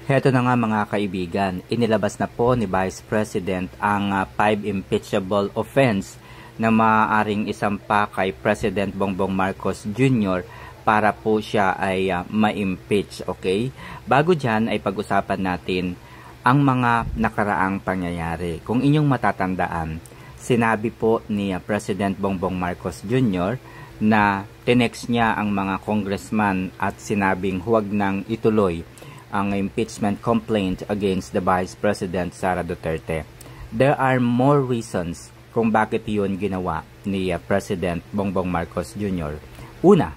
Heto na nga mga kaibigan, inilabas na po ni Vice President ang 5 impeachable offense na maaaring isampa kay President Bongbong Marcos Jr. para po siya ay ma-impeach, okay? Bago dyan ay pag-usapan natin ang mga nakaraang pangyayari. Kung inyong matatandaan, sinabi po ni President Bongbong Marcos Jr. na tinext niya ang mga congressman at sinabing huwag nang ituloy ang impeachment complaint against the Vice President Sara Duterte. There are more reasons kung bakit yun ginawa ni President Bongbong Marcos Jr. Una,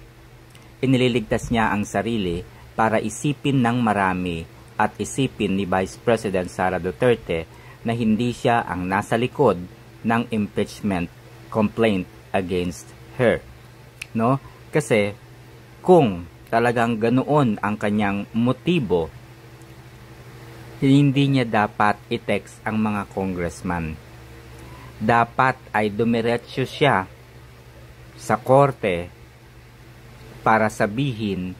inililigtas niya ang sarili para isipin ng marami at isipin ni Vice President Sara Duterte na hindi siya ang nasa likod ng impeachment complaint against her. No? Kasi kung talagang ganoon ang kanyang motibo, hindi niya dapat i-text ang mga congressman. Dapat ay dumiretso siya sa korte para sabihin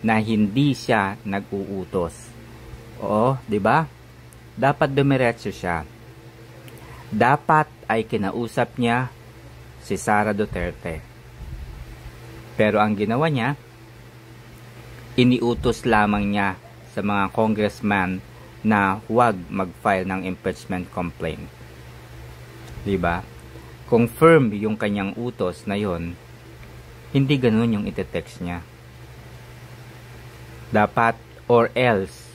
na hindi siya nag-uutos. Oo, di ba? Dapat dumiretso siya. Dapat ay kinausap niya si Sara Duterte. Pero ang ginawa niya, iniutos lamang niya sa mga congressman na huwag mag-file ng impeachment complaint. Diba? Kung firm yung kanyang utos na yon, hindi ganun yung itetext niya. Dapat or else,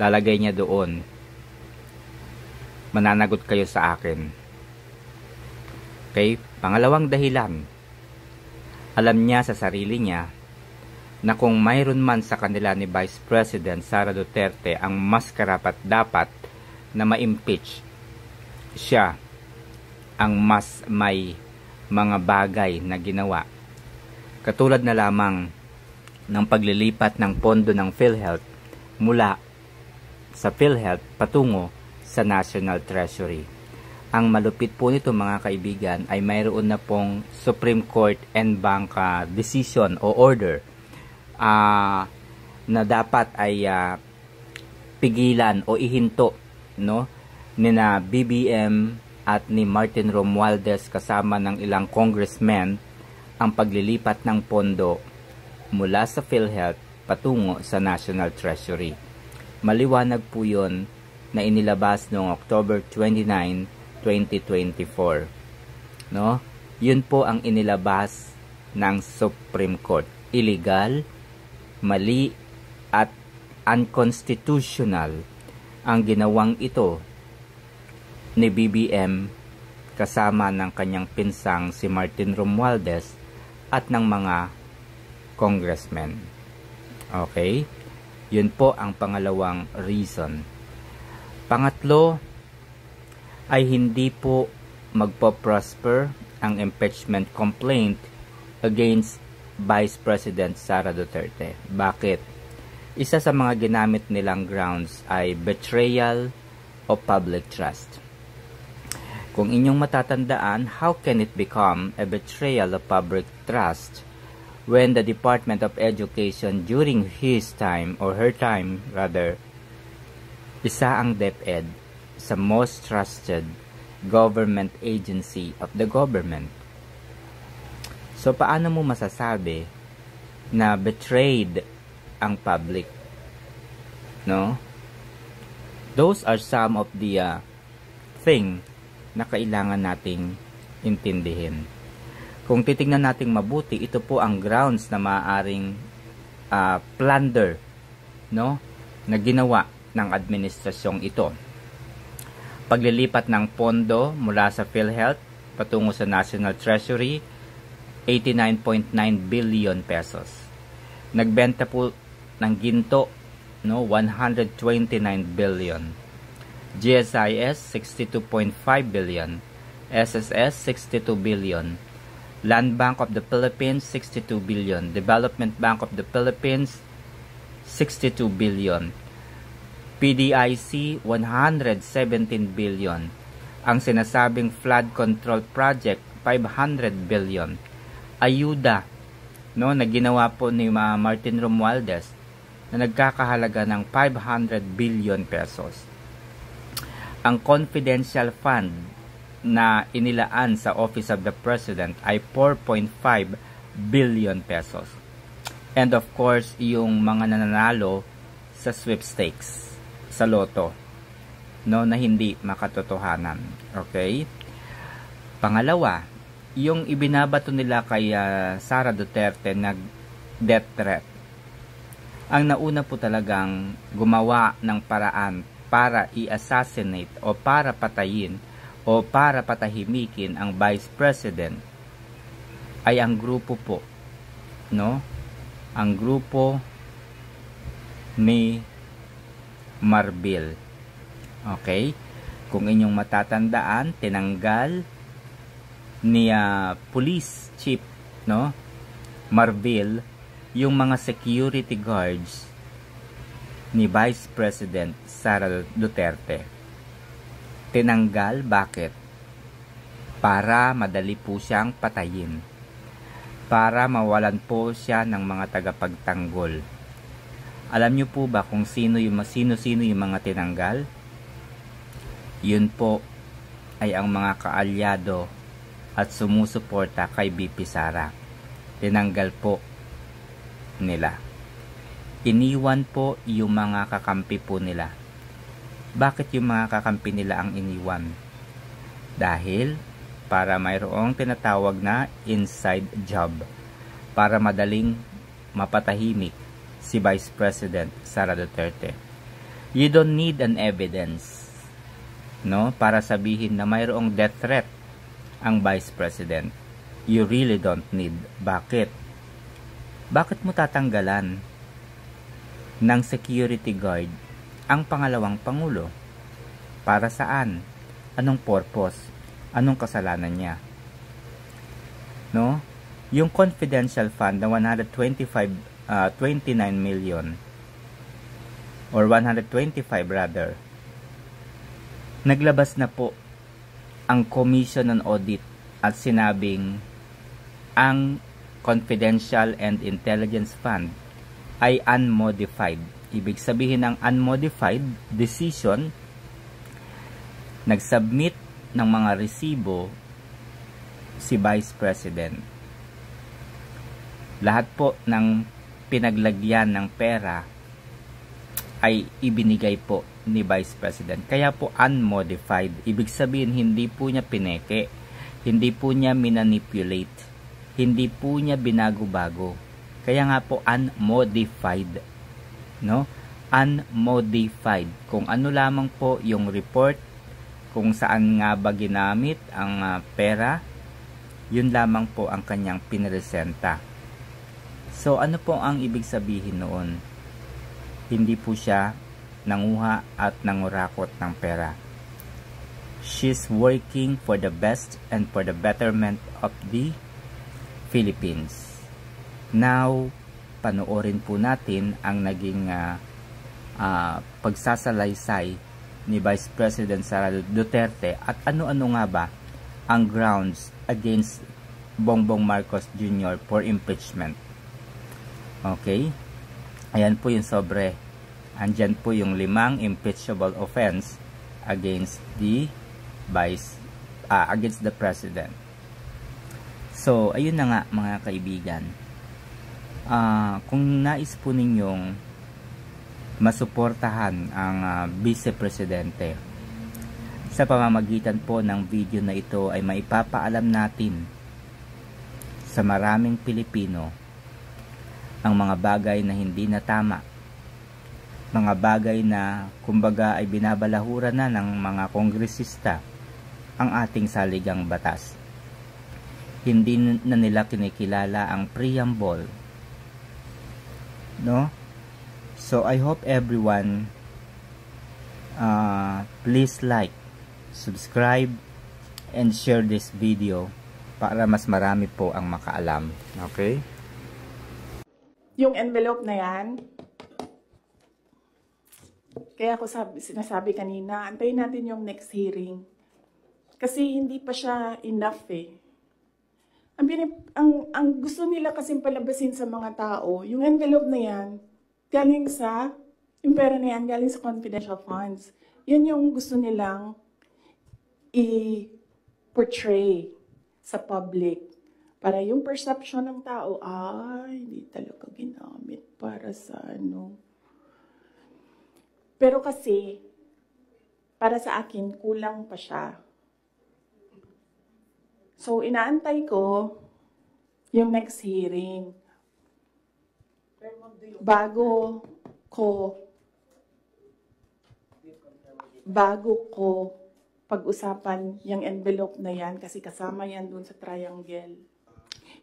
lalagay niya doon, mananagot kayo sa akin. Okay? Pangalawang dahilan, alam niya sa sarili niya na kung mayroon man sa kanila ni Vice President Sara Duterte ang mas karapat-dapat na ma-impeach, siya ang mas may mga bagay na ginawa. Katulad na lamang ng paglilipat ng pondo ng PhilHealth mula sa PhilHealth patungo sa National Treasury. Ang malupit po nito mga kaibigan ay mayroon na pong Supreme Court en banc decision o order na dapat ay pigilan o ihinto, no, ni na BBM at ni Martin Romualdez kasama ng ilang congressmen ang paglilipat ng pondo mula sa PhilHealth patungo sa National Treasury. Maliwanag po yun na inilabas noong October 29, 2024. No? Yun po ang inilabas ng Supreme Court. Illegal, mali at unconstitutional ang ginawang ito ni BBM kasama ng kanyang pinsang si Martin Romualdez at ng mga congressmen. Okay? Yun po ang pangalawang reason. Pangatlo ay hindi po magpo-prosper ang impeachment complaint against Vice President Sara Duterte. Bakit? Isa sa mga ginamit nilang grounds ay betrayal of public trust. Kung inyong matatandaan, how can it become a betrayal of public trust when the Department of Education during his time or her time rather, isa ang DepEd sa most trusted government agency of the government. So, paano mo masasabi na betrayed ang public? No? Those are some of the thing na kailangan nating intindihin. Kung titingnan nating mabuti, ito po ang grounds na maaaring plunder, no, na ginawa ng administrasyong ito. Paglilipat ng pondo mula sa PhilHealth patungo sa National Treasury, 89.9 billion pesos. Nagbenta po ng ginto, no, 129 billion. GSIS 62.5 billion. SSS 62 billion. Land Bank of the Philippines 62 billion. Development Bank of the Philippines 62 billion. PDIC 117 billion. Ang sinasabing flood control project 500 billion. Ayuda, no, na ginawa po ni Martin Romualdez na nagkakahalaga ng 500 billion pesos. Ang confidential fund na inilaan sa Office of the President ay 4.5 billion pesos. And of course, yung mga nananalo sa sweepstakes, sa loto, no, na hindi makatotohanan. Okay? Pangalawa, yung ibinabato nila kay Sara Duterte na death threat. Ang nauna po talagang gumawa ng paraan para i-assassinate o para patayin o para patahimikin ang Vice President ay ang grupo po, no? Ang grupo ni Marbil. Okay? Kung inyong matatandaan, tinanggal ni police chief, no, Marbil, yung mga security guards ni Vice President Sara Duterte. Tinanggal, bakit? Para madali po siyang patayin. Para mawalan po siya ng mga tagapagtanggol. Alam niyo po ba kung sino yung mga tinanggal? Yun po ay ang mga kaalyado at sumusuporta kay BP Sara. Tinanggal po nila. Iniwan po yung mga kakampi po nila. Bakit yung mga kakampi nila ang iniwan? Dahil para mayroong tinatawag na inside job para madaling mapatahimik si Vice President Sara Duterte. You don't need an evidence, no, para sabihin na mayroong death threat ang Vice President. You really don't need. Bakit? Bakit mo tatanggalan ng security guard ang pangalawang pangulo? Para saan? Anong purpose? Anong kasalanan niya? No? Yung confidential fund na 29 million or 125 rather, naglabas na po ang Commission on Audit at sinabing ang Confidential and Intelligence Fund ay unmodified. Ibig sabihin ng unmodified decision, nagsubmit ng mga resibo si Vice President. Lahat po ng pinaglagyan ng pera ay ibinigay po ni Vice President. Kaya po unmodified. Ibig sabihin hindi po niya pineke, hindi po niya minanipulate, hindi po niya binago-bago. Kaya nga po unmodified, no? Unmodified. Kung ano lamang po yung report, kung saan nga ba ginamit ang pera, yun lamang po ang kanyang pinresenta. So ano po ang ibig sabihin noon? Hindi po siya nanguha at nangurakot ng pera. She's working for the best and for the betterment of the Philippines. Now, panoorin po natin ang naging pagsasalaysay ni Vice President Sara Duterte at ano-ano nga ba ang grounds against Bongbong Marcos Jr. for impeachment. Okay? Ayan po yung sobre. Andyan po yung 5 impeachable offense against the against the President. So, ayun na nga mga kaibigan. Kung nais po ninyong masuportahan ang Vice Presidente, sa pamamagitan po ng video na ito ay maipapaalam natin sa maraming Pilipino ang mga bagay na hindi na tama, mga bagay na kumbaga ay binabalahura na ng mga kongresista ang ating saligang batas. Hindi na nila kinikilala ang preamble, no? So I hope everyone please like, subscribe, and share this video para mas marami po ang makaalam. Okay? Yung envelope na yan, kaya ako sinasabi kanina, antayin natin yung next hearing. Kasi hindi pa siya enough eh. Ang gusto nila kasing palabasin sa mga tao, yung envelope na yan, galing sa, yung pera na yan, galing sa confidential funds. Yan yung gusto nilang i-portray sa public. Para yung perception ng tao, hindi talaga ginamit para sa ano. Pero kasi, para sa akin, kulang pa siya. So, inaantay ko yung next hearing. Bago ko pag-usapan yung envelope na yan, kasi kasama yan dun sa triangle.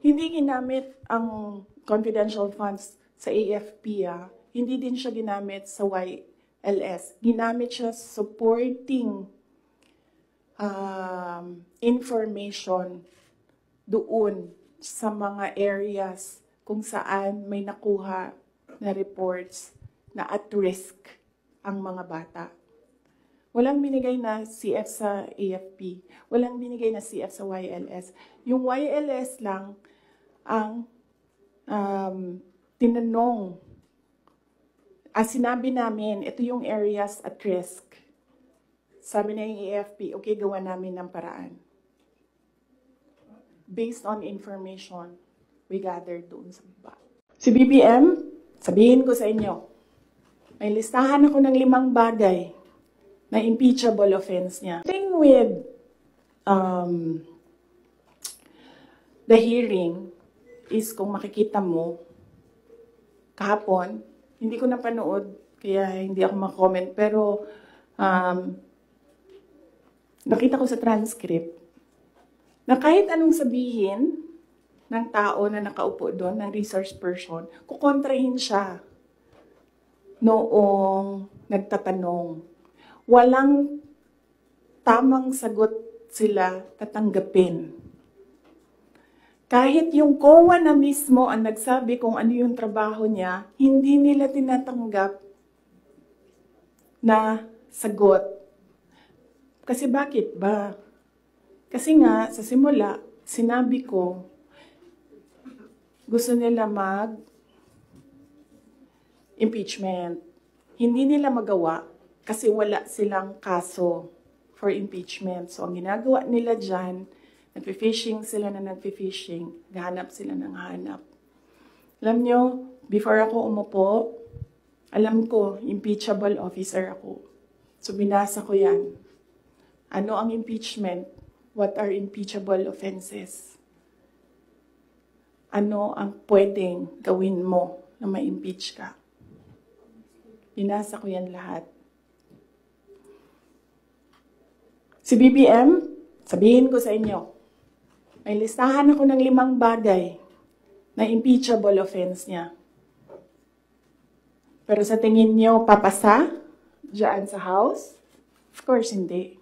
Hindi ginamit ang confidential funds sa AFP, Hindi din siya ginamit sa YLS. Ginamit siya supporting information doon sa mga areas kung saan may nakuha na reports na at risk ang mga bata. Walang binigay na CF sa AFP. Walang binigay na CF sa YLS. Yung YLS lang ang tinanong. Sinabi namin, ito yung areas at risk. Sabi na yung AFP, okay, gawa namin ng paraan. Based on information we gathered doon sa baba. Si BBM, sabihin ko sa inyo, may listahan ako ng 5 bagay na impeachable offense niya. The thing with the hearing is kung makikita mo, kahapon, hindi ko napanood, kaya hindi ako mag-comment, pero nakita ko sa transcript na kahit anong sabihin ng tao na nakaupo doon, ng resource person, kukontrahin siya noong nagtatanong. Walang tamang sagot sila tatanggapin. Kahit yung COA na mismo ang nagsabi kung ano yung trabaho niya, hindi nila tinatanggap na sagot. Kasi bakit ba? Kasi nga, sa simula, sinabi ko, gusto nila mag-impeachment. Hindi nila magawa kasi wala silang kaso for impeachment. So, ang ginagawa nila dyan, nagpi-fishing sila na nagpi-fishing, gahanap sila ng hanap. Alam nyo, before ako umupo, alam ko, impeachable officer ako. So, binasa ko yan. Ano ang impeachment? What are impeachable offenses? Ano ang pwedeng gawin mo na ma-impeach ka? Binasa ko yan lahat. Si BBM, sabihin ko sa inyo, may listahan ako ng 5 bagay na impeachable offense niya. Pero sa tingin niyo, papasa dyan sa House? Of course, hindi.